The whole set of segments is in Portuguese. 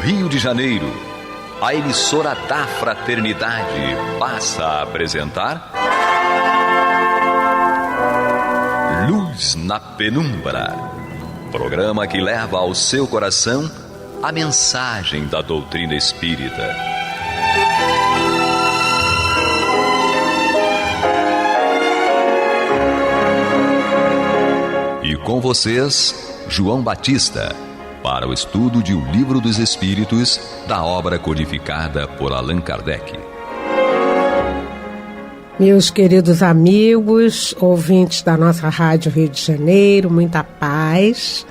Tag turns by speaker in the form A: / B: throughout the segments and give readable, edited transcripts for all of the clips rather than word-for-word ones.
A: Rio de Janeiro, a emissora da Fraternidade passa a apresentar Luz na Penumbra, programa que leva ao seu coração a mensagem da doutrina espírita. E com vocês, João Batista, para o estudo de O Livro dos Espíritos, da obra codificada por Allan Kardec.
B: Meus queridos amigos, ouvintes da nossa Rádio Rio de Janeiro, muita paz.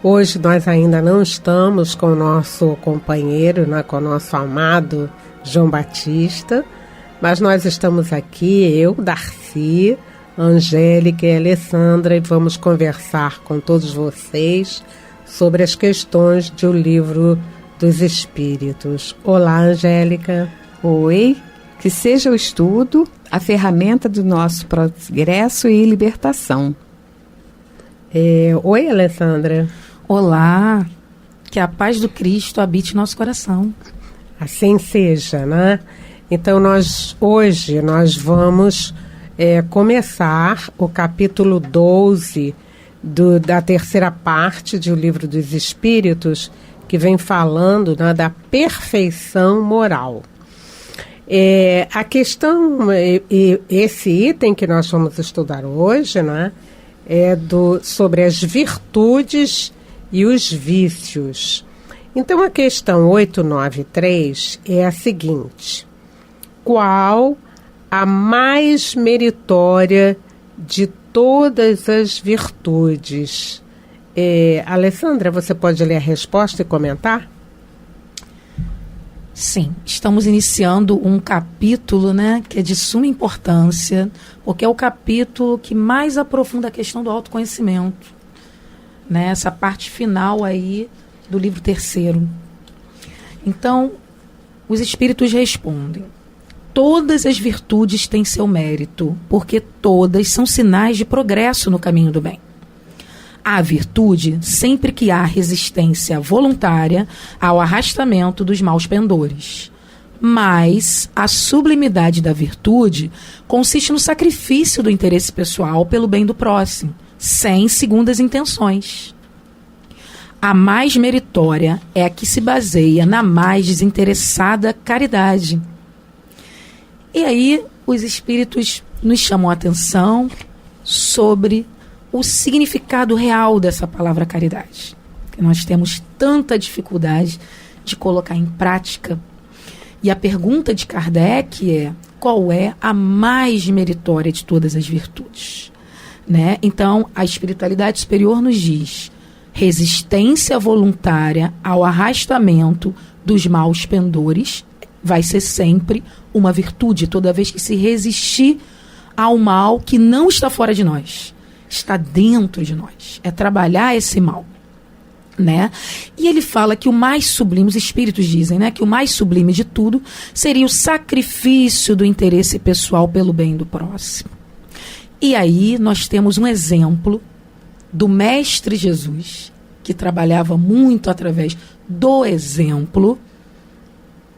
B: Hoje nós ainda não estamos com o nosso companheiro, com o nosso amado João Batista, mas nós estamos aqui, eu, Darcy, Angélica e Alessandra, e vamos conversar com todos vocês sobre as questões do Livro dos Espíritos. Olá, Angélica.
C: Oi, que seja o estudo a ferramenta do nosso progresso e libertação.
B: Oi, Alessandra.
D: Olá, que a paz do Cristo habite nosso coração.
B: Assim seja, né? Então, hoje nós vamos começar o capítulo 12 da terceira parte do Livro dos Espíritos, que vem falando, né, da perfeição moral. A questão, esse item que nós vamos estudar hoje, né, sobre as virtudes e os vícios. Então, a questão 893 é a seguinte: qual a mais meritória de todas as virtudes? Alessandra, você pode ler a resposta e comentar?
D: Sim, estamos iniciando um capítulo, né, que é de suma importância, porque é o capítulo que mais aprofunda a questão do autoconhecimento, né, essa parte final aí do livro terceiro. Então, os espíritos respondem: todas as virtudes têm seu mérito, porque todas são sinais de progresso no caminho do bem. Há virtude sempre que há resistência voluntária ao arrastamento dos maus pendores. Mas a sublimidade da virtude consiste no sacrifício do interesse pessoal pelo bem do próximo, sem segundas intenções. A mais meritória é a que se baseia na mais desinteressada caridade. E aí os espíritos nos chamam a atenção sobre o significado real dessa palavra caridade, que nós temos tanta dificuldade de colocar em prática. E a pergunta de Kardec é: qual é a mais meritória de todas as virtudes? Né? Então, a espiritualidade superior nos diz: resistência voluntária ao arrastamento dos maus pendores vai ser sempre uma virtude, toda vez que se resistir ao mal que não está fora de nós, está dentro de nós. É trabalhar esse mal, né? E ele fala que o mais sublime, os espíritos dizem, né, que o mais sublime de tudo seria o sacrifício do interesse pessoal pelo bem do próximo. E aí nós temos um exemplo do Mestre Jesus, que trabalhava muito através do exemplo,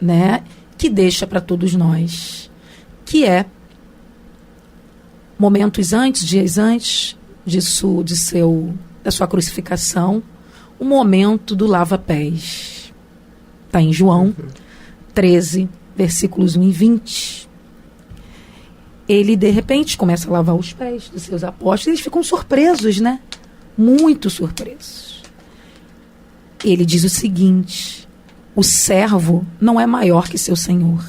D: né, que deixa para todos nós, que é dias antes da sua crucificação, o momento do lava-pés. Está em João 13, versículos 1 e 20. Ele, de repente, começa a lavar os pés dos seus apóstolos. Eles ficam surpresos, né? Muito surpresos. Ele diz o seguinte: o servo não é maior que seu senhor.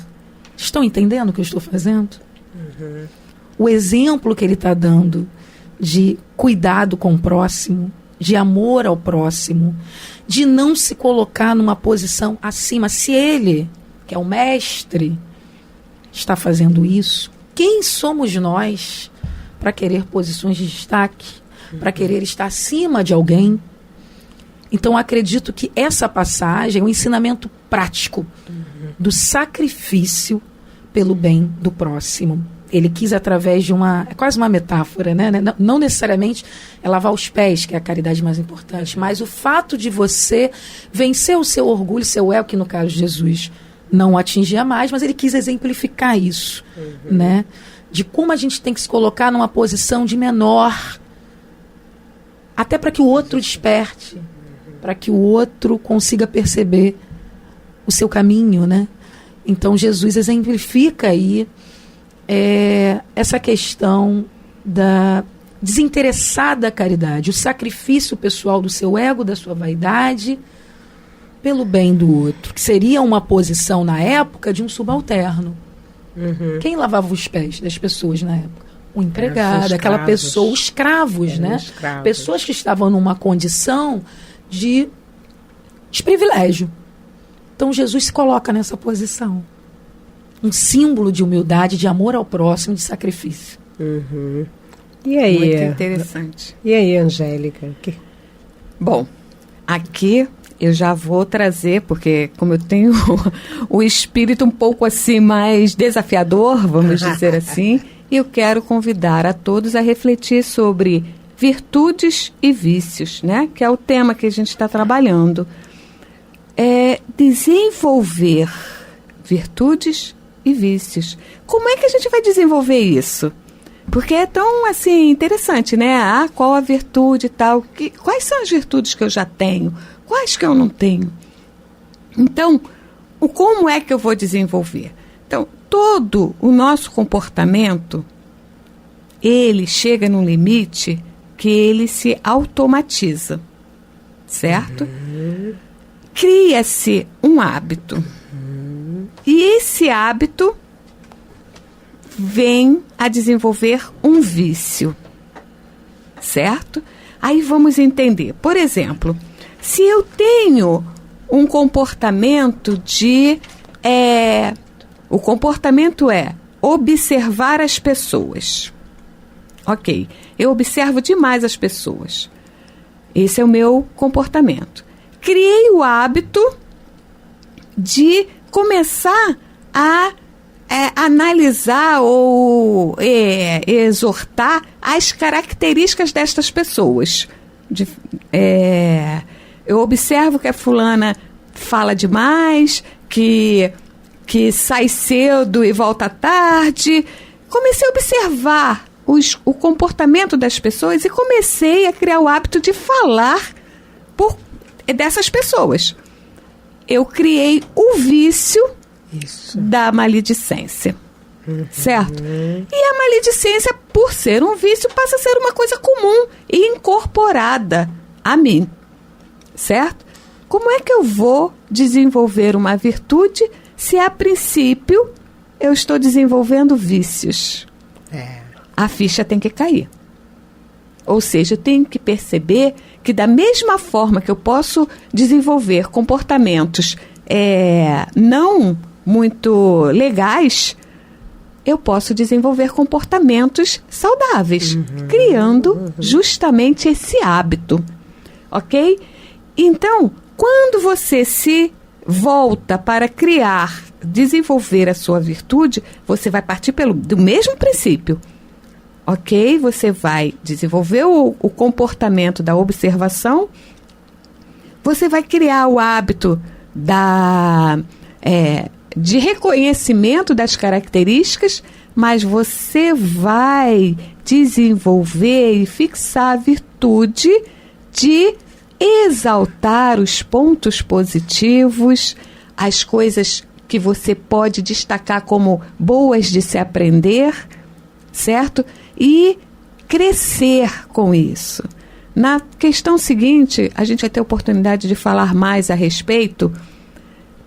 D: Estão entendendo o que eu estou fazendo? Uhum. O exemplo que ele está dando de cuidado com o próximo, de amor ao próximo, de não se colocar numa posição acima. Se ele, que é o mestre, está fazendo isso, quem somos nós para querer posições de destaque, para querer estar acima de alguém? Então, acredito que essa passagem é um ensinamento prático do sacrifício pelo bem do próximo. ele quis através de é quase uma metáfora, né? Não necessariamente é lavar os pés, que é a caridade mais importante, mas o fato de você vencer o seu orgulho, seu ego, que no caso de Jesus não atingia mais, mas ele quis exemplificar isso, né? De como a gente tem que se colocar numa posição de menor, até para que o outro desperte, para que o outro consiga perceber o seu caminho, né? Então Jesus exemplifica aí essa questão da desinteressada caridade, o sacrifício pessoal do seu ego, da sua vaidade, pelo bem do outro, que seria uma posição na época de um subalterno. Quem lavava os pés das pessoas na época? O empregado, aquela pessoa, os escravos, né?
B: Escravos.
D: Pessoas que estavam numa condição de desprivilégio. Então Jesus se coloca nessa posição. Um símbolo de humildade, de amor ao próximo, de sacrifício.
B: E aí?
C: Muito interessante.
B: E aí, Angélica?
C: Bom, aqui eu já vou trazer, porque como eu tenho o espírito um pouco assim mais desafiador, vamos dizer assim, eu quero convidar a todos a refletir sobre virtudes e vícios, né? Que é o tema que a gente está trabalhando. Desenvolver virtudes e vícios. Como é que a gente vai desenvolver isso? Porque é tão, assim, interessante, né? Qual a virtude e tal? Quais são as virtudes que eu já tenho? Quais que eu não tenho? Então, como é que eu vou desenvolver? Então, todo o nosso comportamento, ele chega num limite que ele se automatiza, certo? Cria-se um hábito. E esse hábito vem a desenvolver um vício, certo? Aí vamos entender. Por exemplo, se eu tenho um comportamento o comportamento é observar as pessoas. Ok, eu observo demais as pessoas. Esse é o meu comportamento. Criei o hábito de começar a analisar ou exortar as características destas pessoas. Eu observo que a fulana fala demais, que sai cedo e volta tarde. Comecei a observar o comportamento das pessoas e comecei a criar o hábito de falar dessas pessoas. Eu criei o vício da maledicência, certo? E a maledicência, por ser um vício, passa a ser uma coisa comum e incorporada a mim, certo? Como é que eu vou desenvolver uma virtude se, a princípio, eu estou desenvolvendo vícios? A ficha tem que cair. Ou seja, eu tenho que perceber que da mesma forma que eu posso desenvolver comportamentos não muito legais, eu posso desenvolver comportamentos saudáveis, criando justamente esse hábito, ok? Então, quando você se volta para desenvolver a sua virtude, você vai partir do mesmo princípio. Ok? Você vai desenvolver o comportamento da observação, você vai criar o hábito de reconhecimento das características, mas você vai desenvolver e fixar a virtude de exaltar os pontos positivos, as coisas que você pode destacar como boas de se aprender, certo? E crescer com isso. Na questão seguinte, a gente vai ter a oportunidade de falar mais a respeito,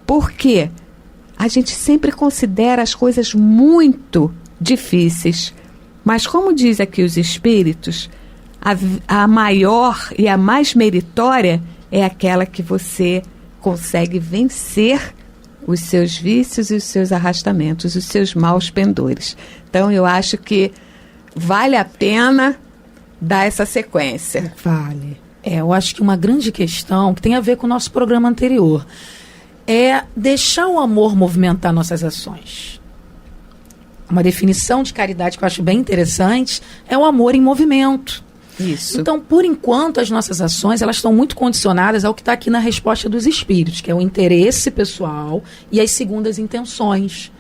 C: porque a gente sempre considera as coisas muito difíceis. Mas como diz aqui os espíritos, a maior e a mais meritória é aquela que você consegue vencer os seus vícios e os seus arrastamentos, os seus maus pendores. Então eu acho que vale a pena dar essa sequência.
B: Vale.
D: Eu acho que uma grande questão que tem a ver com o nosso programa anterior é deixar o amor movimentar nossas ações. uma definição de caridade que eu acho bem interessante, é o amor em movimento.
C: Isso.
D: Então, por enquanto, as nossas ações, elas estão muito condicionadas ao que está aqui na resposta dos espíritos, que é o interesse pessoal e as segundas intenções.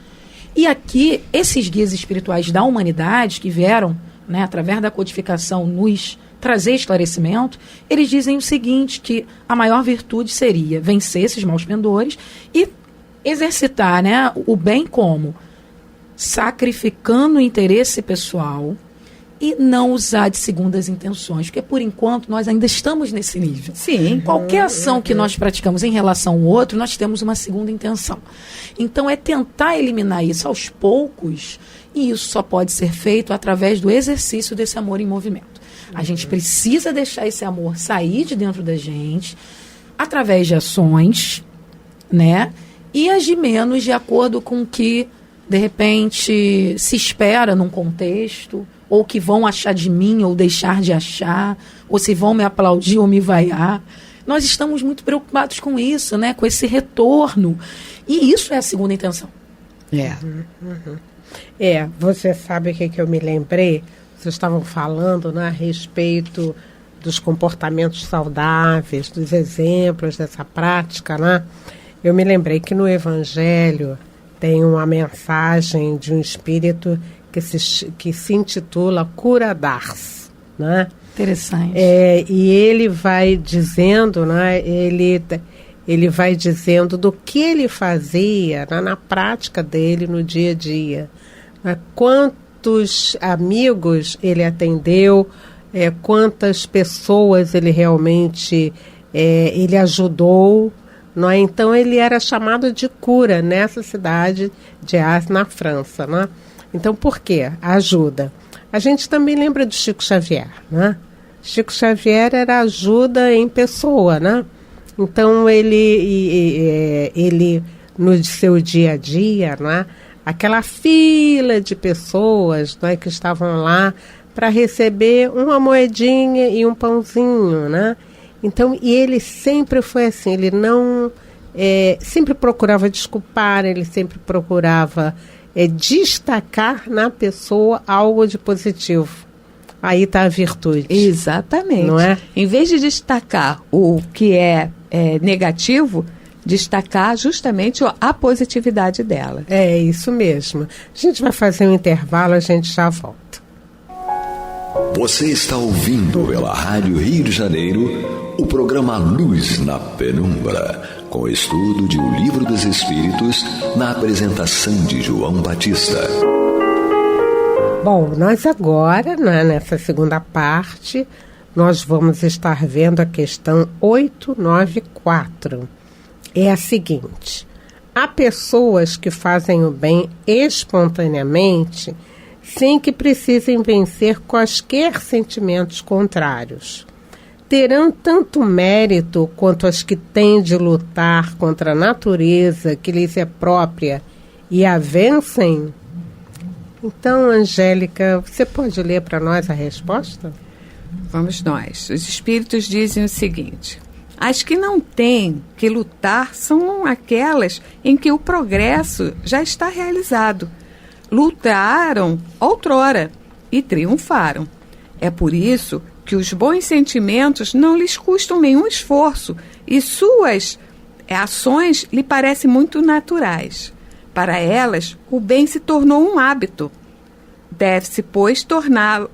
D: E aqui, esses guias espirituais da humanidade que vieram, né, através da codificação, nos trazer esclarecimento, eles dizem o seguinte, que a maior virtude seria vencer esses maus pendores e exercitar, né, o bem como sacrificando o interesse pessoal e não usar de segundas intenções, porque por enquanto nós ainda estamos nesse nível.
C: Sim.
D: Qualquer ação que nós praticamos em relação ao outro, nós temos uma segunda intenção. Então é tentar eliminar isso aos poucos, e isso só pode ser feito através do exercício desse amor em movimento. A gente precisa deixar esse amor sair de dentro da gente, através de ações, né? E agir menos de acordo com o que, de repente, se espera num contexto, ou que vão achar de mim ou deixar de achar, ou se vão me aplaudir ou me vaiar. Nós estamos muito preocupados com isso, né? Com esse retorno. E isso é a segunda intenção.
B: Você sabe o que eu me lembrei? Vocês estavam falando, né, a respeito dos comportamentos saudáveis, dos exemplos dessa prática, né? Eu me lembrei que no Evangelho tem uma mensagem de um espírito que se intitula Cura d'Ars, né?
D: Interessante.
B: E ele vai dizendo, né? Ele vai dizendo do que ele fazia, né, na prática dele no dia a dia, né? Quantos amigos ele atendeu, quantas pessoas ele realmente ele ajudou. Não é? Então ele era chamado de cura nessa cidade de Ars, na França, né? Então por quê? Ajuda. A gente também lembra do Chico Xavier, né? Chico Xavier era ajuda em pessoa, né? Então ele no seu dia a dia, né? Aquela fila de pessoas, né, que estavam lá para receber uma moedinha e um pãozinho, né? Então, e ele sempre foi assim, ele não sempre procurava desculpar, ele sempre procurava destacar na pessoa algo de positivo. Aí está a virtude.
C: Exatamente.
B: Não é?
C: Em vez de destacar o que é negativo, destacar justamente a positividade dela.
B: É isso mesmo. A gente vai fazer um intervalo, a gente já volta.
A: Você está ouvindo pela Rádio Rio de Janeiro o programa Luz na Penumbra, com o estudo de O Livro dos Espíritos, na apresentação de João Batista.
B: Bom, nós agora, né, nessa segunda parte, nós vamos estar vendo a questão 894. É a seguinte: há pessoas que fazem o bem espontaneamente, sem que precisem vencer quaisquer sentimentos contrários. Terão tanto mérito quanto as que têm de lutar contra a natureza que lhes é própria e a vencem? Então, Angélica, você pode ler para nós a resposta?
C: Vamos nós. Os espíritos dizem o seguinte: as que não têm que lutar são aquelas em que o progresso já está realizado. Lutaram outrora e triunfaram. É por isso que os bons sentimentos não lhes custam nenhum esforço e suas ações lhe parecem muito naturais. Para elas, o bem se tornou um hábito. Deve-se, pois,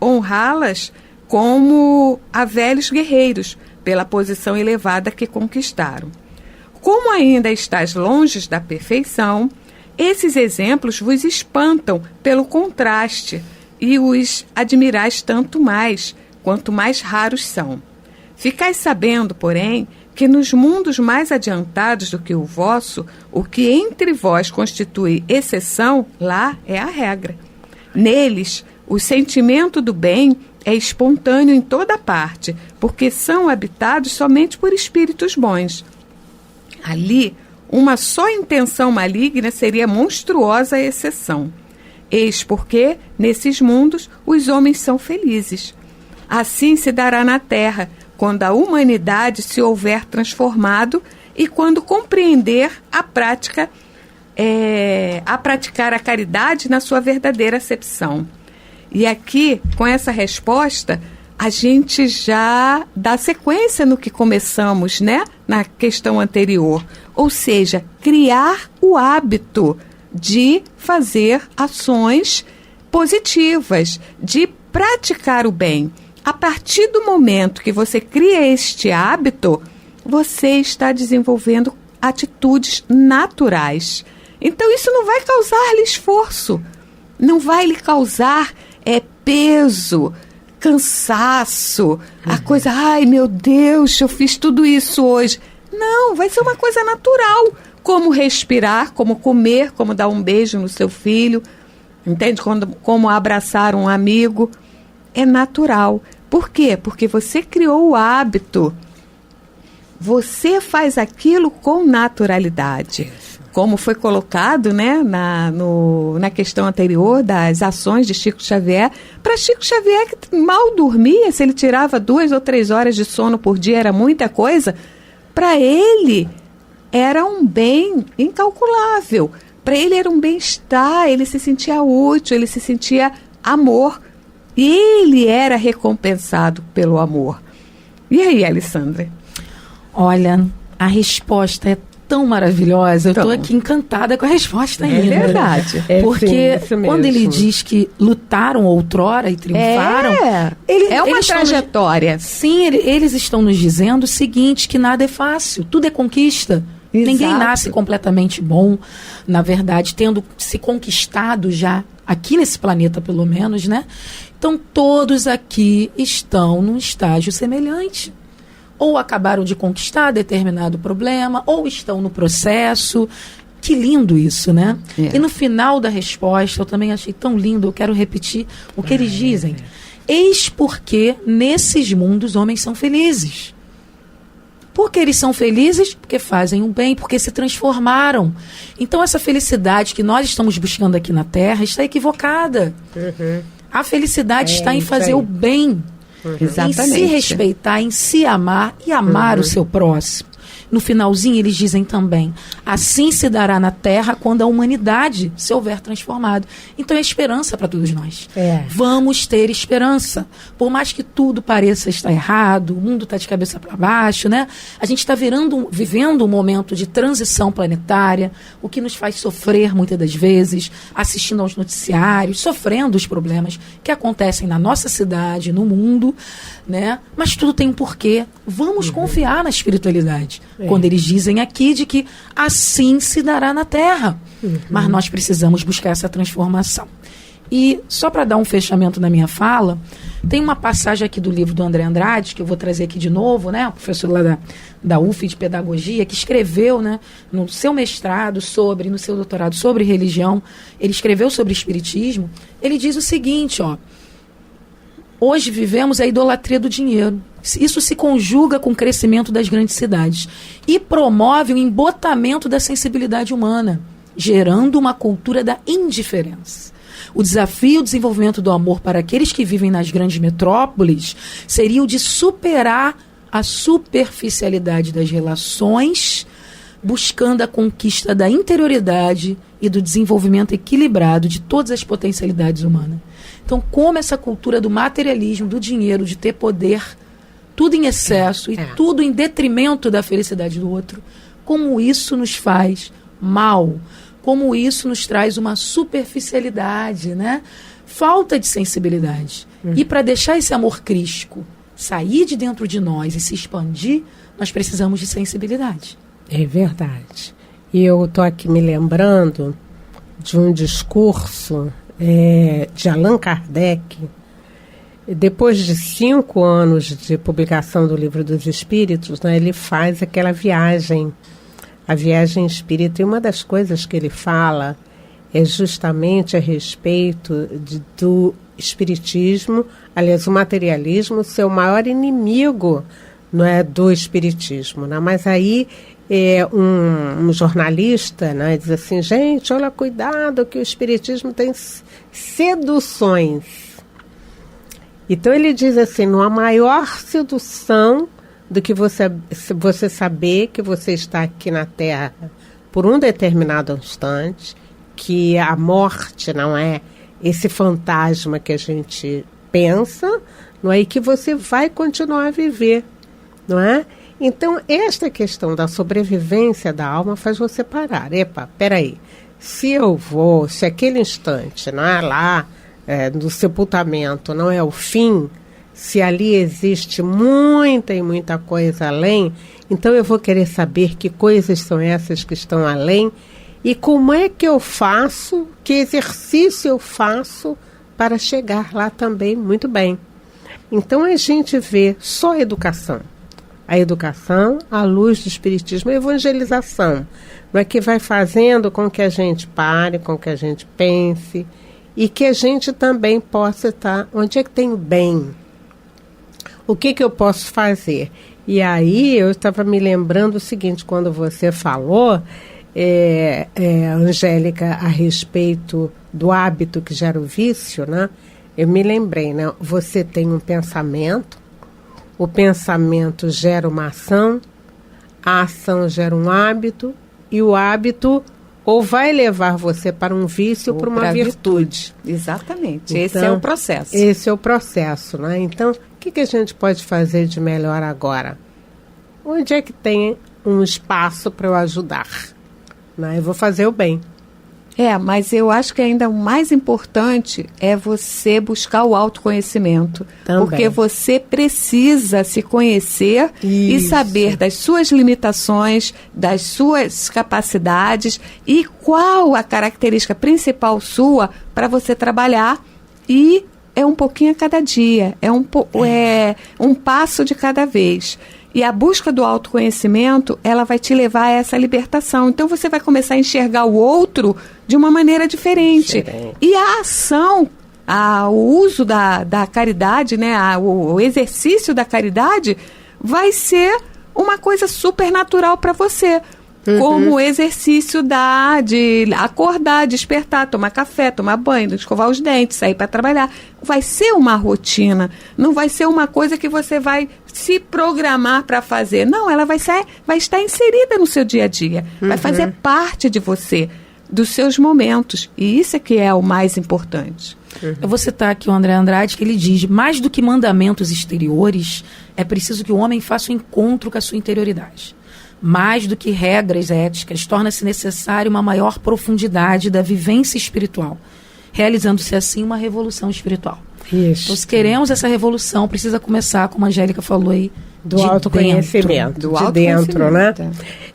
C: honrá-las como a velhos guerreiros, pela posição elevada que conquistaram. Como ainda estás longe da perfeição, esses exemplos vos espantam pelo contraste e os admirais tanto mais, quanto mais raros são. Ficais sabendo, porém, que nos mundos mais adiantados do que o vosso, o que entre vós constitui exceção, lá é a regra. Neles, o sentimento do bem é espontâneo em toda parte, porque são habitados somente por espíritos bons. Ali, uma só intenção maligna seria monstruosa exceção. Eis porque, nesses mundos, os homens são felizes. Assim se dará na terra, quando a humanidade se houver transformado e quando compreender a prática a praticar a caridade na sua verdadeira acepção. E aqui, com essa resposta, a gente já dá sequência no que começamos, né? Na questão anterior. Ou seja, criar o hábito de fazer ações positivas, de praticar o bem. A partir do momento que você cria este hábito, você está desenvolvendo atitudes naturais. Então, isso não vai causar-lhe esforço, não vai lhe causar peso, cansaço, a coisa, ai meu Deus, eu fiz tudo isso hoje. Não, vai ser uma coisa natural, como respirar, como comer, como dar um beijo no seu filho, entende? Como abraçar um amigo, é natural. Por quê? Porque você criou o hábito, você faz aquilo com naturalidade. Como foi colocado, né, na questão anterior das ações de Chico Xavier. Para Chico Xavier, que mal dormia, se ele tirava 2 ou 3 horas de sono por dia, era muita coisa. Para ele, era um bem incalculável. Para ele, era um bem-estar, ele se sentia útil, ele se sentia amor. E ele era recompensado pelo amor. E aí, Alessandra?
D: Olha, a resposta é tão maravilhosa. Eu estou aqui encantada com a resposta ainda.
C: É verdade.
D: Porque quando ele diz que lutaram outrora e triunfaram...
C: É uma trajetória.
D: Sim, eles estão nos dizendo o seguinte, que nada é fácil, tudo é conquista. Exato. Ninguém nasce completamente bom, na verdade, tendo se conquistado já, aqui nesse planeta pelo menos, né? Então, todos aqui estão num estágio semelhante. Ou acabaram de conquistar determinado problema, ou estão no processo. Que lindo isso, né? E no final da resposta, eu também achei tão lindo, eu quero repetir o que eles dizem. Eis porque nesses mundos homens são felizes. Por que eles são felizes? Porque fazem o bem, porque se transformaram. Então essa felicidade que nós estamos buscando aqui na Terra está equivocada. A felicidade está em fazer o bem. Exatamente. Em se respeitar, em se amar e amar o seu próximo. No finalzinho eles dizem também, assim se dará na Terra quando a humanidade se houver transformado. Então é esperança para todos nós. Vamos ter esperança. Por mais que tudo pareça estar errado, o mundo está de cabeça para baixo, né? A gente está vivendo um momento de transição planetária, o que nos faz sofrer muitas das vezes, assistindo aos noticiários, sofrendo os problemas que acontecem na nossa cidade, no mundo, né? Mas tudo tem um porquê. Vamos confiar na espiritualidade. Quando eles dizem aqui de que assim se dará na Terra. Mas nós precisamos buscar essa transformação. E só para dar um fechamento na minha fala, tem uma passagem aqui do livro do André Andrade, que eu vou trazer aqui de novo, né? O professor lá da UF de Pedagogia, que escreveu, né, no seu mestrado no seu doutorado sobre religião, ele escreveu sobre espiritismo. Ele diz o seguinte, ó: hoje vivemos a idolatria do dinheiro. Isso se conjuga com o crescimento das grandes cidades e promove o embotamento da sensibilidade humana, gerando uma cultura da indiferença. O desafio do desenvolvimento do amor para aqueles que vivem nas grandes metrópoles seria o de superar a superficialidade das relações, buscando a conquista da interioridade e do desenvolvimento equilibrado de todas as potencialidades humanas. Então, como essa cultura do materialismo, do dinheiro, de ter poder, tudo em excesso e tudo em detrimento da felicidade do outro, como isso nos faz mal, como isso nos traz uma superficialidade, né? Falta de sensibilidade. E para deixar esse amor crístico sair de dentro de nós e se expandir, nós precisamos de sensibilidade.
B: É verdade. E eu estou aqui me lembrando de um discurso de Allan Kardec. Depois de 5 anos de publicação do Livro dos Espíritos, né, ele faz aquela viagem, a viagem espírita. E uma das coisas que ele fala é justamente a respeito do espiritismo, aliás, o materialismo, seu maior inimigo, não é, do espiritismo, né? Mas aí um jornalista, né, diz assim: gente, olha, cuidado que o espiritismo tem seduções. Então ele diz assim: não há maior sedução do que você saber que você está aqui na Terra por um determinado instante, que a morte não é esse fantasma que a gente pensa, não é? E que você vai continuar a viver, não é? Então, esta questão da sobrevivência da alma faz você parar. Epa, peraí, se aquele instante, não é lá, do sepultamento, não é o fim, se ali existe muita e muita coisa além, então eu vou querer saber que coisas são essas que estão além e como é que eu faço, que exercício eu faço para chegar lá também muito bem. Então a gente vê só a educação à luz do Espiritismo, a evangelização, não é, que vai fazendo com que a gente pare, com que a gente pense e que a gente também possa estar onde é que tem o bem. O que eu posso fazer? E aí eu estava me lembrando o seguinte, quando você falou, Angélica, a respeito do hábito que gera o vício, né? Eu me lembrei, né? Você tem um pensamento, o pensamento gera uma ação, a ação gera um hábito, e o hábito ou vai levar você para um vício ou para uma virtude.
C: Exatamente,
B: então,
C: esse é o processo.
B: Esse é o processo, né? Então, o que a gente pode fazer de melhor agora? Onde é que tem um espaço para eu ajudar? Né? Eu vou fazer o bem.
C: Mas eu acho que ainda o mais importante é você buscar o autoconhecimento.
B: Também.
C: Porque você precisa se conhecer e saber das suas limitações, das suas capacidades e qual a característica principal sua para você trabalhar. E é um pouquinho a cada dia, é um passo de cada vez. E a busca do autoconhecimento, ela vai te levar a essa libertação. Então, você vai começar a enxergar o outro de uma maneira diferente. E a ação, o uso da caridade, né, o exercício da caridade, vai ser uma coisa super natural para você. Como o exercício de acordar, despertar, tomar café, tomar banho, escovar os dentes, sair para trabalhar. Vai ser uma rotina, não vai ser uma coisa que você vai se programar para fazer. Não, ela vai estar inserida no seu dia a dia, vai fazer parte de você, dos seus momentos. E isso é que é o mais importante.
D: Eu vou citar aqui o André Andrade, que ele diz: mais do que mandamentos exteriores, é preciso que o homem faça um encontro com a sua interioridade. Mais do que regras éticas, torna-se necessário uma maior profundidade da vivência espiritual, realizando-se assim uma revolução espiritual.
B: Isso.
D: Então, se queremos essa revolução, precisa começar, como a Angélica falou aí,
B: do autoconhecimento, de dentro, né?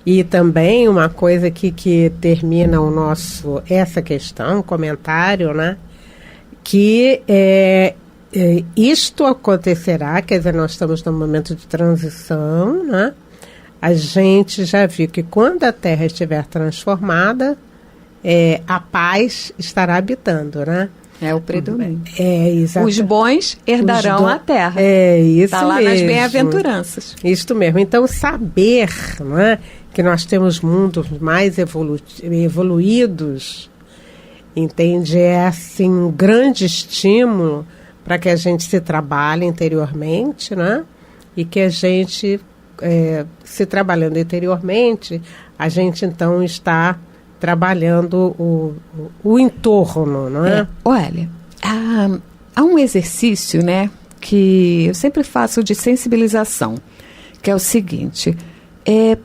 B: E também uma coisa aqui que termina essa questão, comentário, né? Que isto acontecerá, quer dizer, nós estamos num momento de transição, né? A gente já viu que quando a Terra estiver transformada, a paz estará habitando, né?
C: É o predomínio.
B: Exatamente.
C: Os bons herdarão a terra.
B: Isso
C: está lá
B: mesmo.
C: Nas bem-aventuranças.
B: Isso mesmo. Então, saber, né, que nós temos mundos mais evoluídos, entende? É assim, um grande estímulo para que a gente se trabalhe interiormente, né? E que a gente, se trabalhando interiormente, a gente então está trabalhando o entorno, não é?
C: Olha, há um exercício, né, que eu sempre faço de sensibilização, que é o seguinte: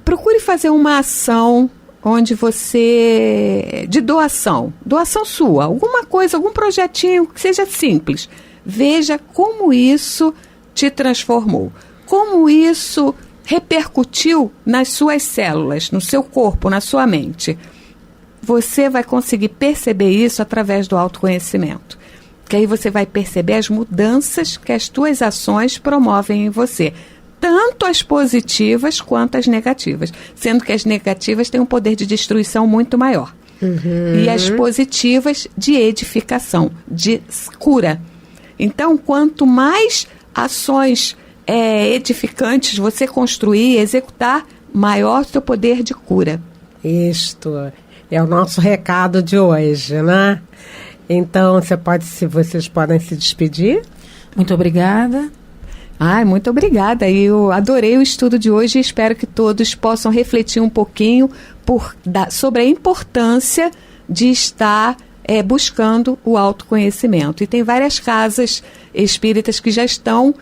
C: procure fazer uma ação onde você, de doação sua, alguma coisa, algum projetinho que seja simples. Veja como isso te transformou, como isso repercutiu nas suas células, no seu corpo, na sua mente. Você vai conseguir perceber isso através do autoconhecimento. Que aí você vai perceber as mudanças que as tuas ações promovem em você. Tanto as positivas quanto as negativas. Sendo que as negativas têm um poder de destruição muito maior. E as positivas de edificação, de cura. Então, quanto mais ações edificantes você construir e executar, maior o seu poder de cura.
B: Isto é o nosso recado de hoje, né? Então, vocês podem se despedir?
D: Muito obrigada.
C: Muito obrigada. Eu adorei o estudo de hoje e espero que todos possam refletir um pouquinho, sobre a importância de estar buscando o autoconhecimento. E tem várias casas espíritas que já estão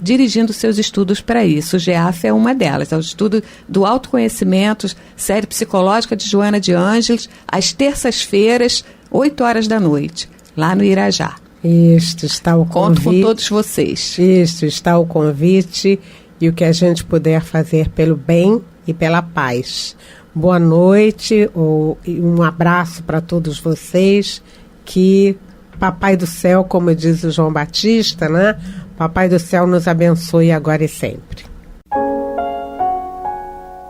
C: dirigindo seus estudos para isso. O GEAF é uma delas. É o estudo do autoconhecimento, série psicológica de Joana de Ângeles, às terças-feiras, 8h da noite, lá no Irajá.
B: Isto está o convite.
C: Conto com todos vocês.
B: Isto está o convite e o que a gente puder fazer pelo bem e pela paz. Boa noite, um abraço para todos vocês, que Papai do Céu, como diz o João Batista, né? Papai do Céu nos abençoe agora e sempre.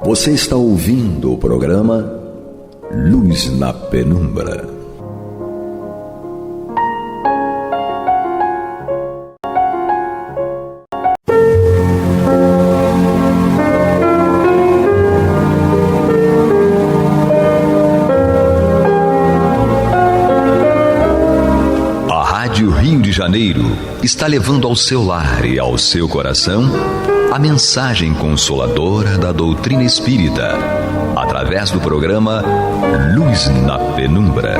A: Você está ouvindo o programa Luz na Penumbra. Rio de Janeiro está levando ao seu lar e ao seu coração a mensagem consoladora da doutrina espírita, através do programa Luz na Penumbra.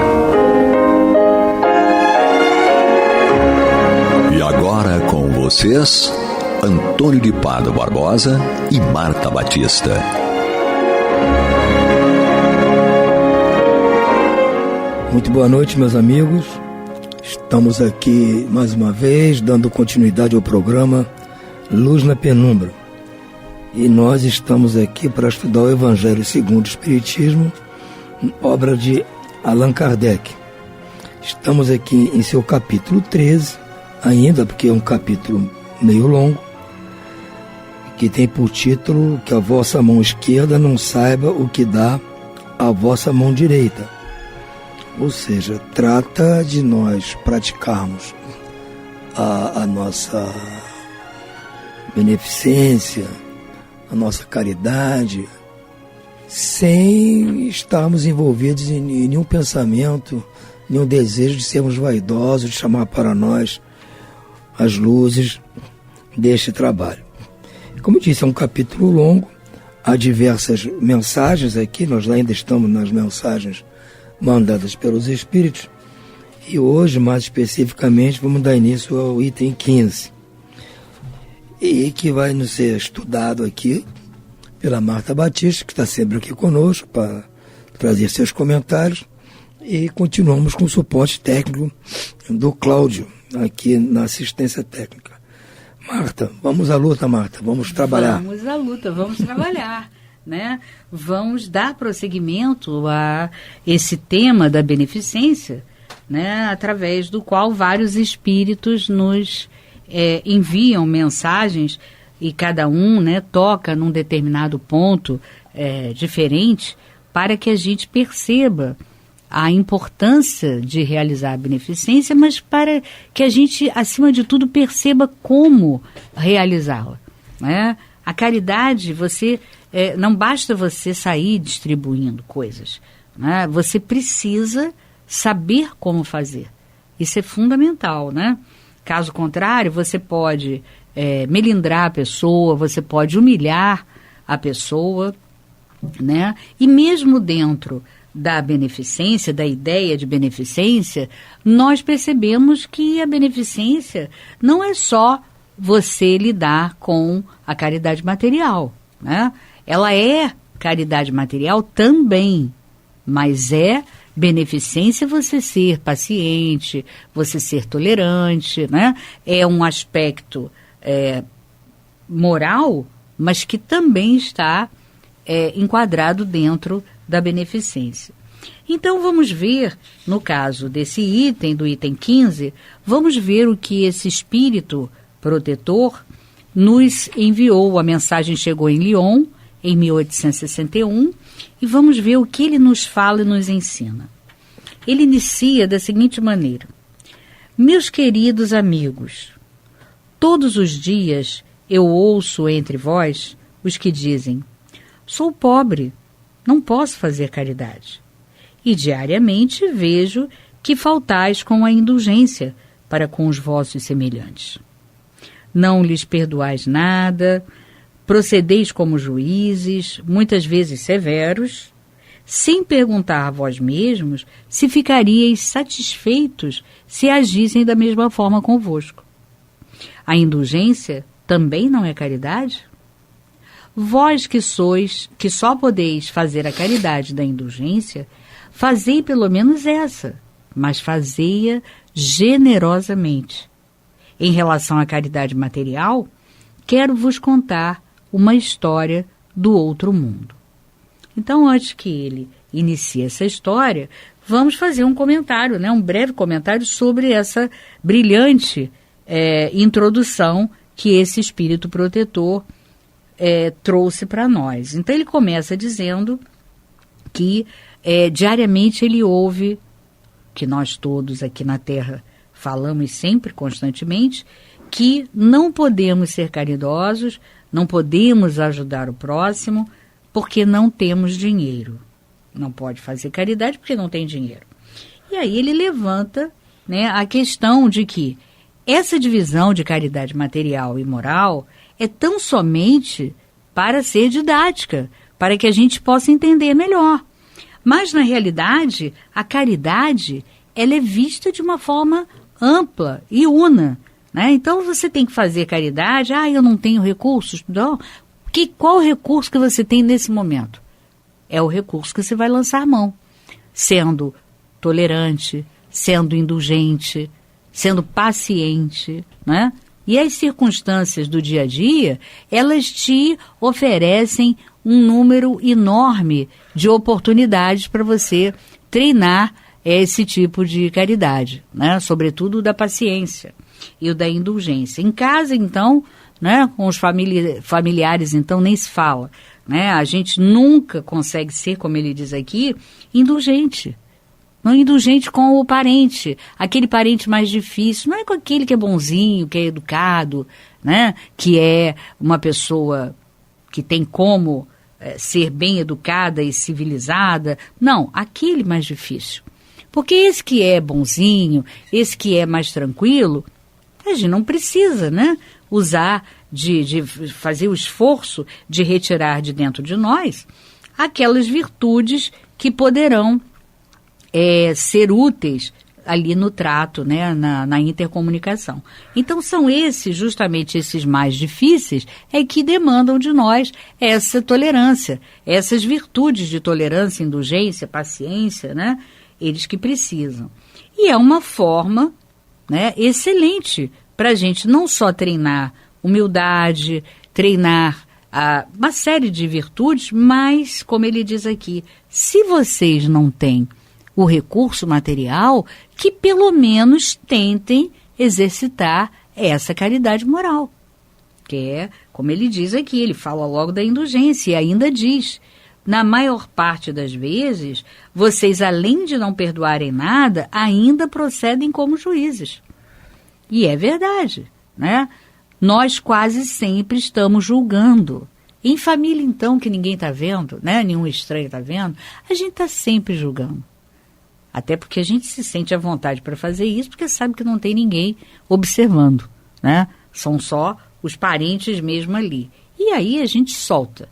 A: E agora com vocês, Antônio de Pardo Barbosa e Marta Batista.
E: Muito boa noite, meus amigos. Estamos aqui mais uma vez dando continuidade ao programa Luz na Penumbra. E nós estamos aqui para estudar o Evangelho segundo o Espiritismo, obra de Allan Kardec. Estamos aqui em seu capítulo 13, ainda porque é um capítulo meio longo, que tem por título que a vossa mão esquerda não saiba o que dá a vossa mão direita. Ou seja, trata de nós praticarmos a nossa beneficência, a nossa caridade, sem estarmos envolvidos em nenhum pensamento, nenhum desejo de sermos vaidosos, de chamar para nós as luzes deste trabalho. Como eu disse, é um capítulo longo, há diversas mensagens aqui, nós ainda estamos nas mensagens mandadas pelos Espíritos, e hoje, mais especificamente, vamos dar início ao item 15, e que vai nos ser estudado aqui pela Marta Batista, que está sempre aqui conosco para trazer seus comentários, e continuamos com o suporte técnico do Cláudio, aqui na assistência técnica. Marta, vamos à luta, Marta, vamos trabalhar.
F: Vamos à luta, vamos trabalhar. Né? Vamos dar prosseguimento a esse tema da beneficência, né? Através do qual vários espíritos nos enviam mensagens e cada um, né, toca num determinado ponto diferente para que a gente perceba a importância de realizar a beneficência, mas para que a gente, acima de tudo, perceba como realizá-la, né? A caridade, não basta você sair distribuindo coisas, né? Você precisa saber como fazer. Isso é fundamental, né? Caso contrário, você pode melindrar a pessoa, você pode humilhar a pessoa, né? E mesmo dentro da beneficência, da ideia de beneficência, nós percebemos que a beneficência não é só você lidar com a caridade material, né? Ela é caridade material também, mas é beneficência você ser paciente, você ser tolerante, né? É um aspecto moral, mas que também está enquadrado dentro da beneficência. Então vamos ver, no caso desse item, do item 15, vamos ver o que esse espírito protetor nos enviou. A mensagem chegou em Lyon, em 1861, e vamos ver o que ele nos fala e nos ensina. Ele inicia da seguinte maneira: meus queridos amigos, todos os dias eu ouço entre vós os que dizem: sou pobre, não posso fazer caridade. E diariamente vejo que faltais com a indulgência para com os vossos semelhantes. Não lhes perdoais nada, procedeis como juízes, muitas vezes severos, sem perguntar a vós mesmos se ficaríeis satisfeitos se agissem da mesma forma convosco. A indulgência também não é caridade? Vós que só podeis fazer a caridade da indulgência, fazei pelo menos essa, mas fazei-a generosamente. Em relação à caridade material, quero vos contar uma história do outro mundo. Então, antes que ele inicie essa história, vamos fazer um comentário, um breve comentário sobre essa brilhante introdução que esse espírito protetor trouxe para nós. Então, ele começa dizendo que diariamente ele ouve, que nós todos aqui na Terra falamos sempre, constantemente, que não podemos ser caridosos, não podemos ajudar o próximo, porque não temos dinheiro. Não pode fazer caridade porque não tem dinheiro. E aí ele levanta a questão de que essa divisão de caridade material e moral é tão somente para ser didática, para que a gente possa entender melhor. Mas, na realidade, a caridade ela é vista de uma forma ampla e una. Então, você tem que fazer caridade. Eu não tenho recursos. Não. Qual o recurso que você tem nesse momento? É o recurso que você vai lançar mão. Sendo tolerante, sendo indulgente, sendo paciente, E as circunstâncias do dia a dia, elas te oferecem um número enorme de oportunidades para você treinar esse tipo de caridade, Sobretudo da paciência e o da indulgência. Em casa, então, com os familiares, então, nem se fala, A gente nunca consegue ser, como ele diz aqui, indulgente. Não indulgente com o parente, aquele parente mais difícil, não é com aquele que é bonzinho, que é educado, Que é uma pessoa que tem como ser bem educada e civilizada. Não, aquele mais difícil. Porque esse que é bonzinho, esse que é mais tranquilo, a gente não precisa, usar de fazer o esforço de retirar de dentro de nós aquelas virtudes que poderão ser úteis ali no trato, na intercomunicação. Então, são justamente esses mais difíceis, que demandam de nós essa tolerância, essas virtudes de tolerância, indulgência, paciência, eles que precisam. E é uma forma, excelente para a gente não só treinar humildade, treinar uma série de virtudes, mas, como ele diz aqui, se vocês não têm o recurso material, que pelo menos tentem exercitar essa caridade moral. Que é, como ele diz aqui, ele fala logo da indulgência e ainda diz, na maior parte das vezes, vocês, além de não perdoarem nada, ainda procedem como juízes. E é verdade, Nós quase sempre estamos julgando. Em família, então, que ninguém está vendo, nenhum estranho está vendo, a gente está sempre julgando. Até porque a gente se sente à vontade para fazer isso, porque sabe que não tem ninguém observando, São só os parentes mesmo ali. E aí a gente solta,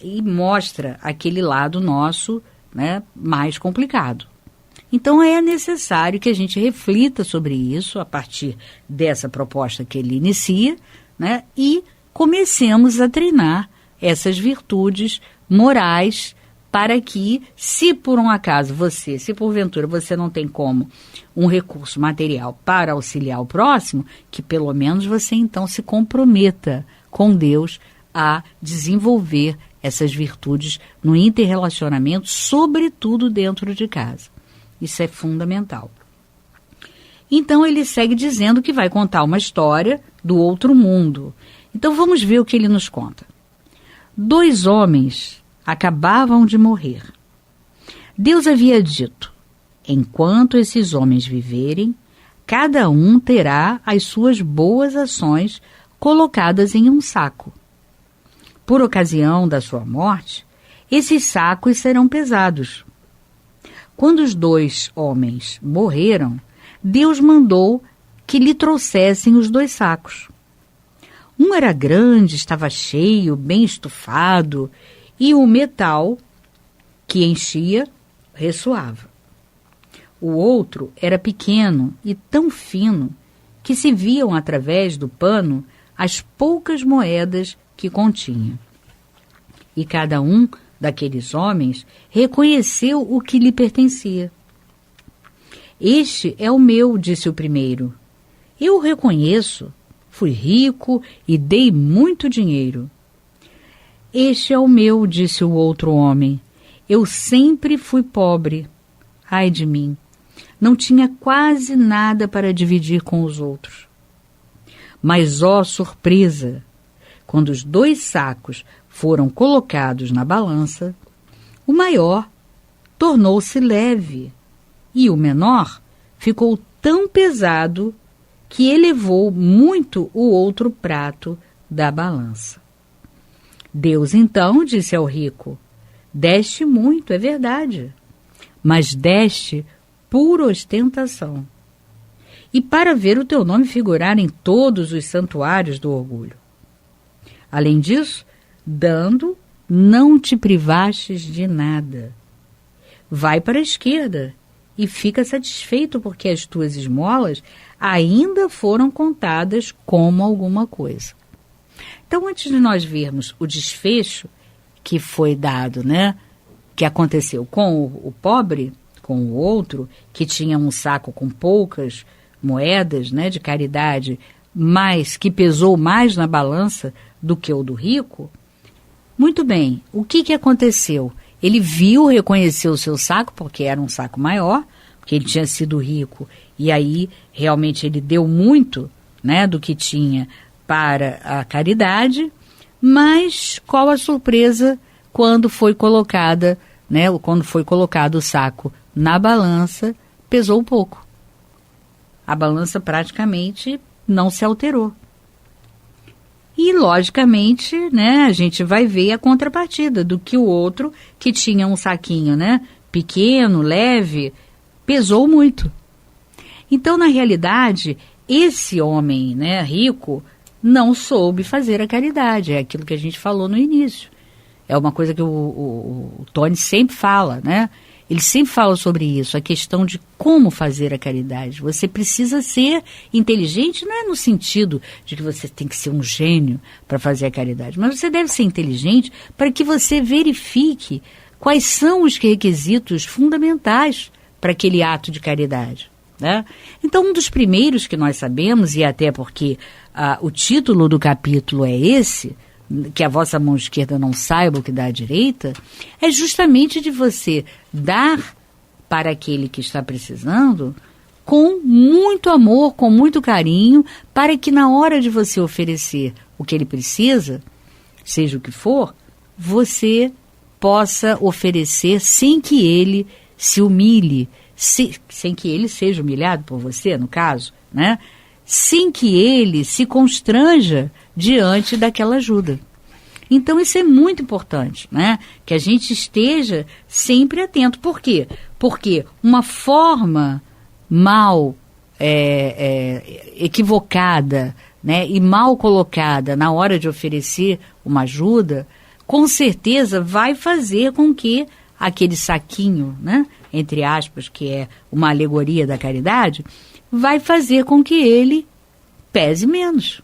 F: E mostra aquele lado nosso, mais complicado. Então é necessário que a gente reflita sobre isso a partir dessa proposta que ele inicia, E comecemos a treinar essas virtudes morais para que, se por um acaso se porventura você não tem como um recurso material para auxiliar o próximo, que pelo menos você então se comprometa com Deus a desenvolver essas virtudes no interrelacionamento, sobretudo dentro de casa. Isso é fundamental. Então ele segue dizendo que vai contar uma história do outro mundo. Então vamos ver o que ele nos conta. 2 homens acabavam de morrer. Deus havia dito: enquanto esses homens viverem, cada um terá as suas boas ações colocadas em um saco. Por ocasião da sua morte, esses sacos serão pesados. Quando os 2 homens morreram, Deus mandou que lhe trouxessem os 2 sacos. Um era grande, estava cheio, bem estufado, e o metal que enchia, ressoava. O outro era pequeno e tão fino que se viam através do pano as poucas moedas que continha. E cada um daqueles homens reconheceu o que lhe pertencia. Este é o meu, disse o primeiro. Eu o reconheço, fui rico e dei muito dinheiro. Este é o meu, disse o outro homem. Eu sempre fui pobre. Ai de mim, não tinha quase nada para dividir com os outros. Mas, ó surpresa, quando os 2 sacos foram colocados na balança, o maior tornou-se leve e o menor ficou tão pesado que elevou muito o outro prato da balança. Deus então disse ao rico: deste muito, é verdade, mas deste por ostentação, e para ver o teu nome figurar em todos os santuários do orgulho. Além disso, dando, não te privastes de nada. Vai para a esquerda e fica satisfeito porque as tuas esmolas ainda foram contadas como alguma coisa. Então, antes de nós vermos o desfecho que foi dado, né, que aconteceu com o pobre, com o outro, que tinha um saco com poucas moedas, né, de caridade, mas que pesou mais na balança do que o do rico. Muito bem, o que aconteceu? Ele viu, reconheceu o seu saco, porque era um saco maior, porque ele tinha sido rico, e aí realmente ele deu muito, né, do que tinha para a caridade, mas qual a surpresa quando foi colocada, né, quando foi colocado o saco na balança, pesou pouco. A balança praticamente não se alterou. E, logicamente, né, a gente vai ver a contrapartida do que o outro, que tinha um saquinho, né, pequeno, leve, pesou muito. Então, na realidade, esse homem, né, rico, não soube fazer a caridade. É aquilo que a gente falou no início. É uma coisa que o Tony sempre fala, né? Ele sempre fala sobre isso, a questão de como fazer a caridade. Você precisa ser inteligente, não é no sentido de que você tem que ser um gênio para fazer a caridade, mas você deve ser inteligente para que você verifique quais são os requisitos fundamentais para aquele ato de caridade, né? Então, um dos primeiros que nós sabemos, e até porque o título do capítulo é esse, que a vossa mão esquerda não saiba o que dá à direita, é justamente de você dar para aquele que está precisando com muito amor, com muito carinho, para que na hora de você oferecer o que ele precisa, seja o que for, você possa oferecer sem que ele se humilhe, sem que ele seja humilhado por você, no caso, né? Sem que ele se constranja diante daquela ajuda. Então, isso é muito importante, né? Que a gente esteja sempre atento. Por quê? Porque uma forma mal equivocada, né, e mal colocada na hora de oferecer uma ajuda, com certeza vai fazer com que aquele saquinho, né, entre aspas, que é uma alegoria da caridade, vai fazer com que ele pese menos.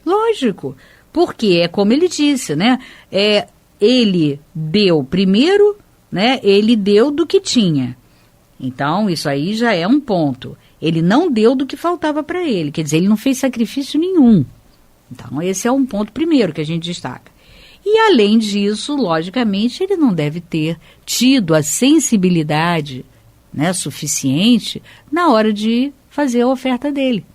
F: Lógico, porque é como ele disse, né? Ele deu primeiro, né? Ele deu do que tinha. Então, isso aí já é um ponto. Ele não deu do que faltava para ele, quer dizer, ele não fez sacrifício nenhum. Então, esse é um ponto primeiro que a gente destaca. E, além disso, logicamente, ele não deve ter tido a sensibilidade, né, suficiente na hora de fazer a oferta dele.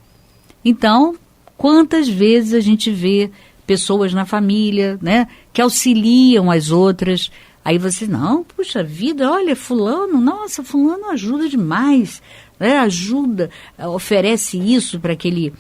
F: Então, quantas vezes a gente vê pessoas na família, né, que auxiliam as outras, aí você, não, puxa vida, olha, fulano, nossa, fulano ajuda demais, né, ajuda, oferece isso para aquele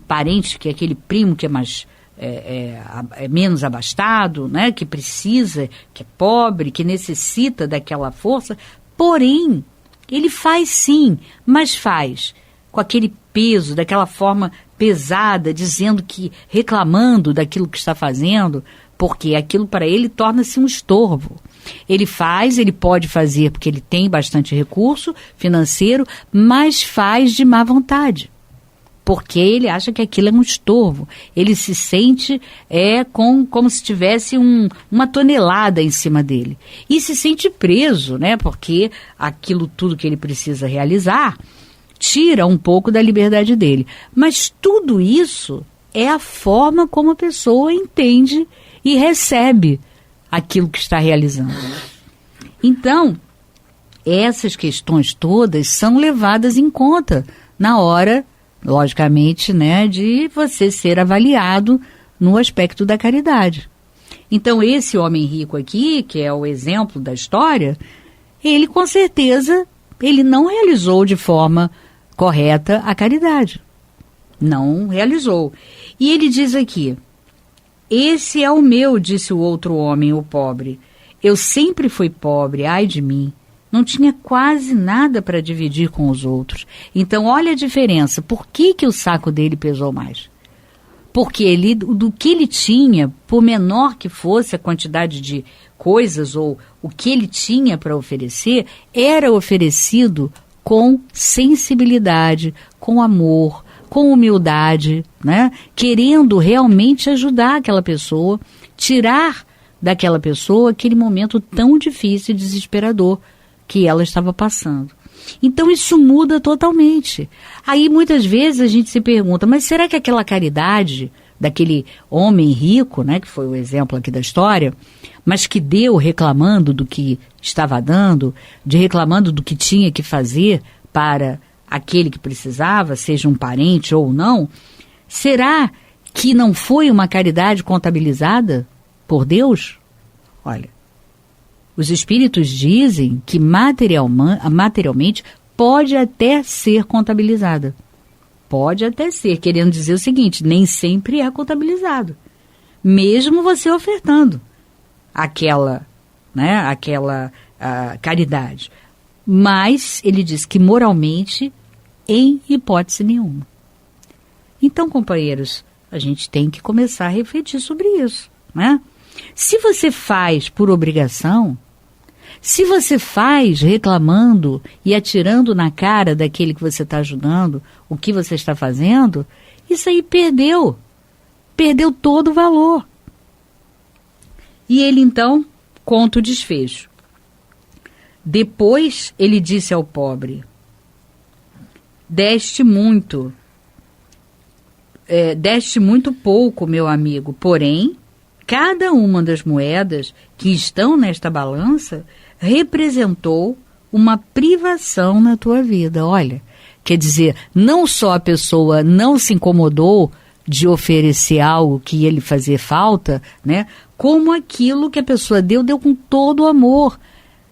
F: parente, que é aquele primo que é mais... É menos abastado, né, que precisa, que é pobre, que necessita daquela força, porém, ele faz sim, mas faz com aquele peso, daquela forma pesada, dizendo que, reclamando daquilo que está fazendo, porque aquilo para ele torna-se um estorvo. Ele faz, ele pode fazer porque ele tem bastante recurso financeiro, mas faz de má vontade, porque ele acha que aquilo é um estorvo. Ele se sente como se tivesse uma tonelada em cima dele. E se sente preso, né? Porque aquilo tudo que ele precisa realizar tira um pouco da liberdade dele. Mas tudo isso é a forma como a pessoa entende e recebe aquilo que está realizando. Então, essas questões todas são levadas em conta na hora, logicamente, né, de você ser avaliado no aspecto da caridade. Então, esse homem rico aqui, que é o exemplo da história, ele com certeza, ele não realizou de forma correta a caridade. Não realizou. E ele diz aqui: esse é o meu, disse o outro homem, o pobre. Eu sempre fui pobre, ai de mim. Não tinha quase nada para dividir com os outros. Então, olha a diferença. Por que o saco dele pesou mais? Porque do que ele tinha, por menor que fosse a quantidade de coisas ou o que ele tinha para oferecer, era oferecido com sensibilidade, com amor, com humildade, né? Querendo realmente ajudar aquela pessoa, tirar daquela pessoa aquele momento tão difícil e desesperador que ela estava passando. Então isso muda totalmente. Aí muitas vezes a gente se pergunta, mas será que aquela caridade daquele homem rico, né, que foi o exemplo aqui da história, mas que deu reclamando do que estava dando, reclamando do que tinha que fazer para aquele que precisava, seja um parente ou não, será que não foi uma caridade contabilizada por Deus? Olha, os espíritos dizem que materialmente pode até ser contabilizada. Pode até ser, querendo dizer o seguinte, nem sempre é contabilizado. Mesmo você ofertando aquela caridade. Mas ele diz que moralmente, em hipótese nenhuma. Então, companheiros, a gente tem que começar a refletir sobre isso, né? Se você faz por obrigação, se você faz reclamando e atirando na cara daquele que você está ajudando, o que você está fazendo, isso aí perdeu todo o valor. E ele então conta o desfecho. Depois ele disse ao pobre: deste muito pouco, meu amigo, porém, cada uma das moedas que estão nesta balança representou uma privação na tua vida. Olha, quer dizer, não só a pessoa não se incomodou de oferecer algo que ia lhe fazer falta, né, como aquilo que a pessoa deu com todo o amor,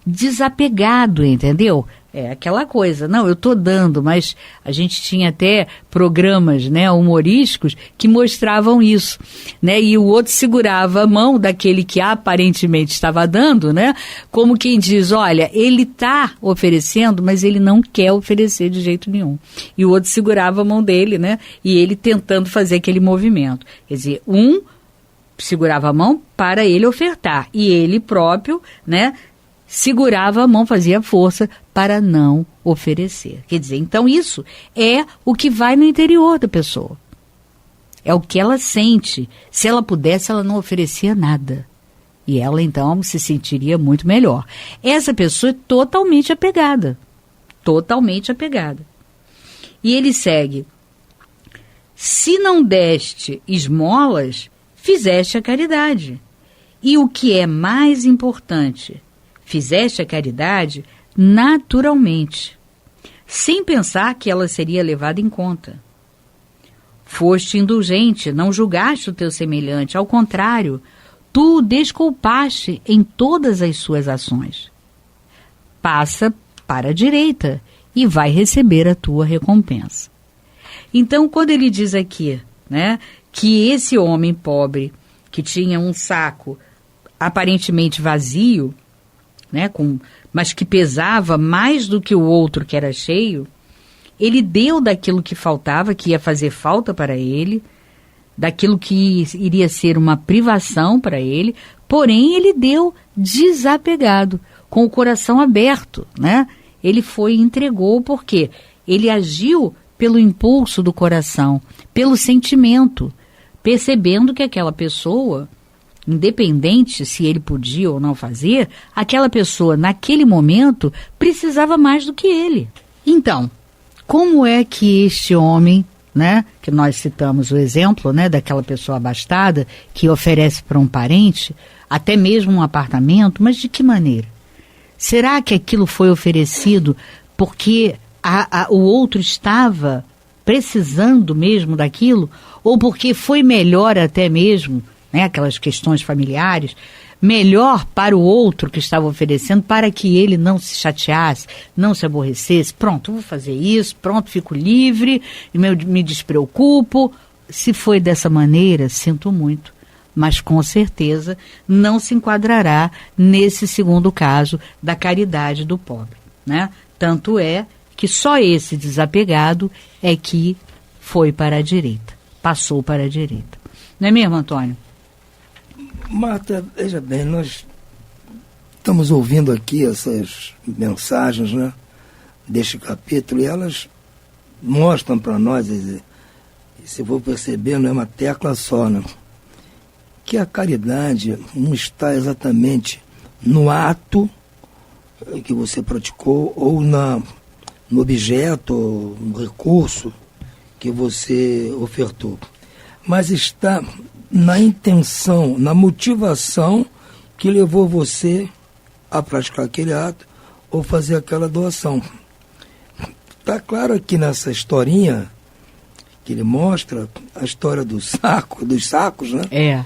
F: desapegado, entendeu? É aquela coisa, não, eu estou dando, mas a gente tinha até programas, né, humorísticos que mostravam isso, né, e o outro segurava a mão daquele que aparentemente estava dando, né, como quem diz, olha, ele está oferecendo, mas ele não quer oferecer de jeito nenhum. E o outro segurava a mão dele, né, e ele tentando fazer aquele movimento. Quer dizer, um segurava a mão para ele ofertar, e ele próprio, né, segurava a mão, fazia força para não oferecer. Quer dizer, então isso é o que vai no interior da pessoa. É o que ela sente. Se ela pudesse, ela não oferecia nada. E ela, então, se sentiria muito melhor. Essa pessoa é totalmente apegada. Totalmente apegada. E ele segue: se não deste esmolas, fizeste a caridade. E o que é mais importante, fizeste a caridade naturalmente, sem pensar que ela seria levada em conta. Foste indulgente, não julgaste o teu semelhante, ao contrário, tu o desculpaste em todas as suas ações. Passa para a direita e vai receber a tua recompensa. Então, quando ele diz aqui, né, que esse homem pobre, que tinha um saco aparentemente vazio, né, mas que pesava mais do que o outro que era cheio, ele deu daquilo que faltava, que ia fazer falta para ele, daquilo que iria ser uma privação para ele, porém ele deu desapegado, com o coração aberto, né? Ele foi e entregou, porque ele agiu pelo impulso do coração, pelo sentimento, percebendo que aquela pessoa, independente se ele podia ou não fazer, aquela pessoa naquele momento precisava mais do que ele. Então, como é que este homem, né, que nós citamos o exemplo, né, daquela pessoa abastada que oferece para um parente até mesmo um apartamento, mas de que maneira? Será que aquilo foi oferecido porque o outro estava precisando mesmo daquilo? Ou porque foi melhor até mesmo, né, aquelas questões familiares, melhor para o outro que estava oferecendo, para que ele não se chateasse, não se aborrecesse? Pronto, vou fazer isso, pronto, fico livre, me despreocupo. Se foi dessa maneira, sinto muito, mas com certeza não se enquadrará nesse segundo caso da caridade do pobre, né? Tanto é que só esse desapegado é que foi para a direita, passou para a direita. Não é mesmo, Antônio?
E: Marta, veja bem, nós estamos ouvindo aqui essas mensagens, né, deste capítulo, e elas mostram para nós, e se eu vou perceber, não é uma tecla só, né, que a caridade não está exatamente no ato que você praticou ou no objeto, ou no recurso que você ofertou, mas está na intenção, na motivação que levou você a praticar aquele ato ou fazer aquela doação. Está claro aqui nessa historinha que ele mostra, a história dos sacos, né?
F: É.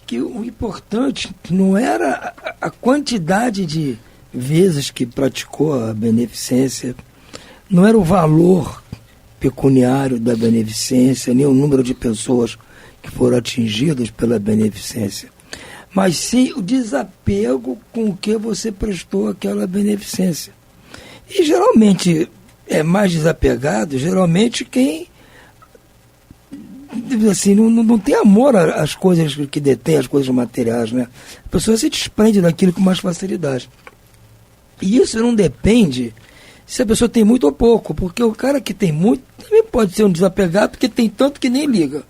E: Que o importante não era a quantidade de vezes que praticou a beneficência, não era o valor pecuniário da beneficência, nem o número de pessoas que foram atingidas pela beneficência, mas sim o desapego com o que você prestou aquela beneficência. E geralmente é mais desapegado, geralmente quem assim, não tem amor às coisas que detém, as coisas materiais, né? A pessoa se desprende daquilo com mais facilidade. E isso não depende se a pessoa tem muito ou pouco, porque o cara que tem muito também pode ser um desapegado, porque tem tanto que nem liga.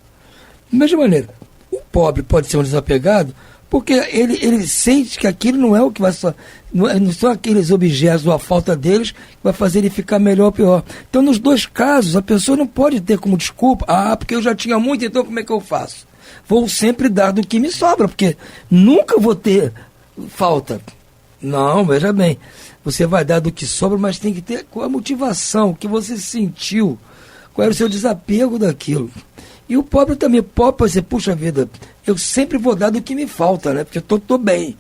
E: Da mesma maneira, o pobre pode ser um desapegado porque ele sente que aquilo não é o que vai só, não são aqueles objetos ou a falta deles que vai fazer ele ficar melhor ou pior. Então, nos dois casos, a pessoa não pode ter como desculpa, porque eu já tinha muito, então como é que eu faço? Vou sempre dar do que me sobra, porque nunca vou ter falta. Não, veja bem, você vai dar do que sobra, mas tem que ter qual a motivação, o que você sentiu, qual era o seu desapego daquilo. E o pobre também, pode dizer, puxa vida, eu sempre vou dar do que me falta, né? Porque eu estou bem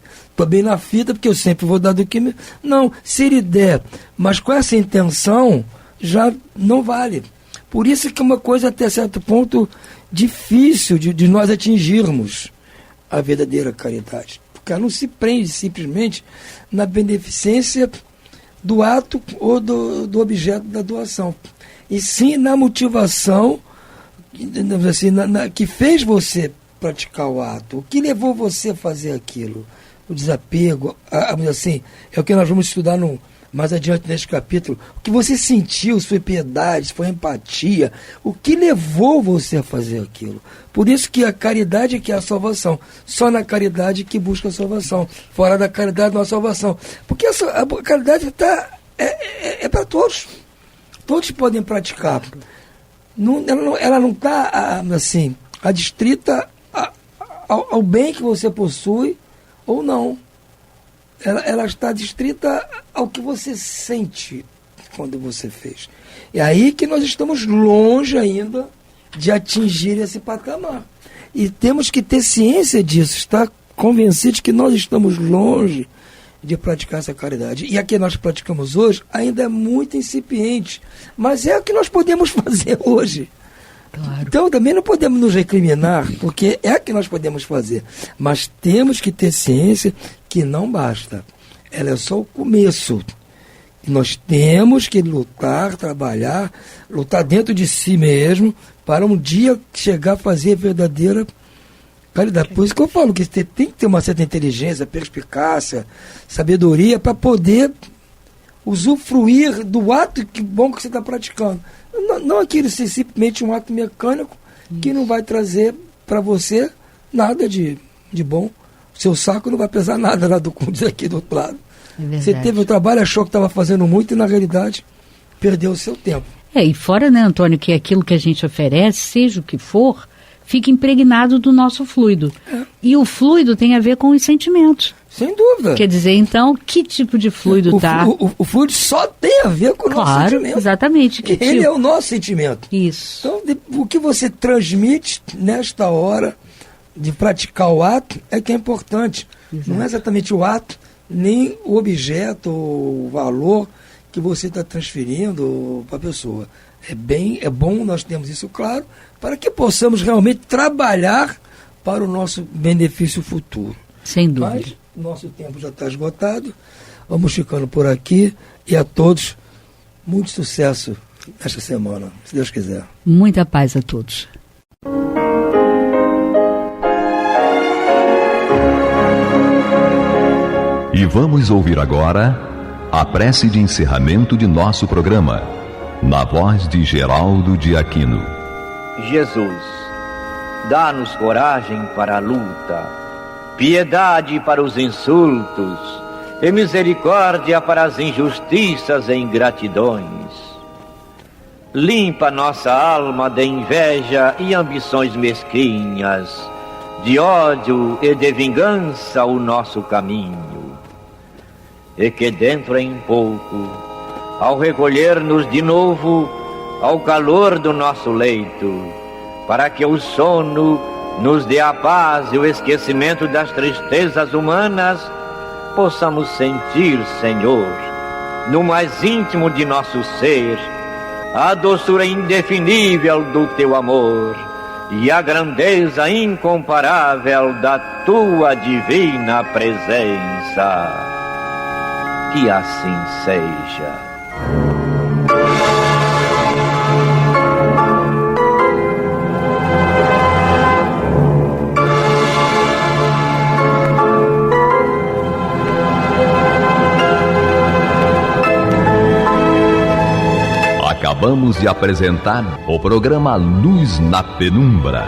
E: na fita, porque eu sempre vou dar do que me... Não, se ele der, mas com essa intenção, já não vale. Por isso que é uma coisa até certo ponto difícil de nós atingirmos a verdadeira caridade. Porque ela não se prende simplesmente na beneficência do ato ou do objeto da doação. E sim na motivação assim, que fez você praticar o ato, o que levou você a fazer aquilo, o desapego, assim, é o que nós vamos estudar mais adiante neste capítulo, o que você sentiu, sua piedade, sua empatia, o que levou você a fazer aquilo. Por isso que a caridade é que é a salvação, só na caridade que busca a salvação, fora da caridade não há salvação, porque a caridade é para todos podem praticar. Ela não está assim, adstrita ao bem que você possui ou não. Ela está adstrita ao que você sente quando você fez. É aí que nós estamos longe ainda de atingir esse patamar. E temos que ter ciência disso, estar convencidos que nós estamos longe de praticar essa caridade. E a que nós praticamos hoje ainda é muito incipiente, mas é o que nós podemos fazer hoje. Claro. Então também não podemos nos recriminar, porque é o que nós podemos fazer, mas temos que ter ciência que não basta, ela é só o começo. Nós temos que lutar, trabalhar, lutar dentro de si mesmo para um dia chegar a fazer a verdadeira caridade. Por isso que eu falo que você tem que ter uma certa inteligência, perspicácia, sabedoria para poder usufruir do ato bom que você está praticando. Não aquilo ser simplesmente um ato mecânico que não vai trazer para você nada de bom. Seu saco não vai pesar nada lá do diz aqui do outro lado. Você teve o trabalho, achou que estava fazendo muito e na realidade perdeu o seu tempo.
F: E fora, né, Antônio, que aquilo que a gente oferece, seja o que for, fica impregnado do nosso fluido. E o fluido tem a ver com os sentimentos.
E: Sem dúvida.
F: Quer dizer, então, que tipo de fluido está?
E: O fluido só tem a ver com o nosso sentimento.
F: Exatamente.
E: Ele é o nosso sentimento.
F: Isso.
E: Então, o que você transmite nesta hora de praticar o ato é que é importante. Exato. Não é exatamente o ato, nem o objeto, o valor que você está transferindo para a pessoa. É bom nós termos isso claro, para que possamos realmente trabalhar para o nosso benefício futuro.
F: Sem dúvida.
E: Mas nosso tempo já está esgotado. Vamos ficando por aqui e a todos muito sucesso esta semana, se Deus quiser.
F: Muita paz a todos.
A: E vamos ouvir agora a prece de encerramento de nosso programa, na voz de Geraldo de Aquino.
G: Jesus, dá-nos coragem para a luta, piedade para os insultos e misericórdia para as injustiças e ingratidões. Limpa nossa alma de inveja e ambições mesquinhas, de ódio e de vingança o nosso caminho. E que dentro em pouco, ao recolher-nos de novo ao calor do nosso leito, para que o sono nos dê a paz e o esquecimento das tristezas humanas, possamos sentir, Senhor, no mais íntimo de nosso ser, a doçura indefinível do Teu amor e a grandeza incomparável da Tua divina presença. Que assim seja.
A: Acabamos de apresentar o programa Luz na Penumbra.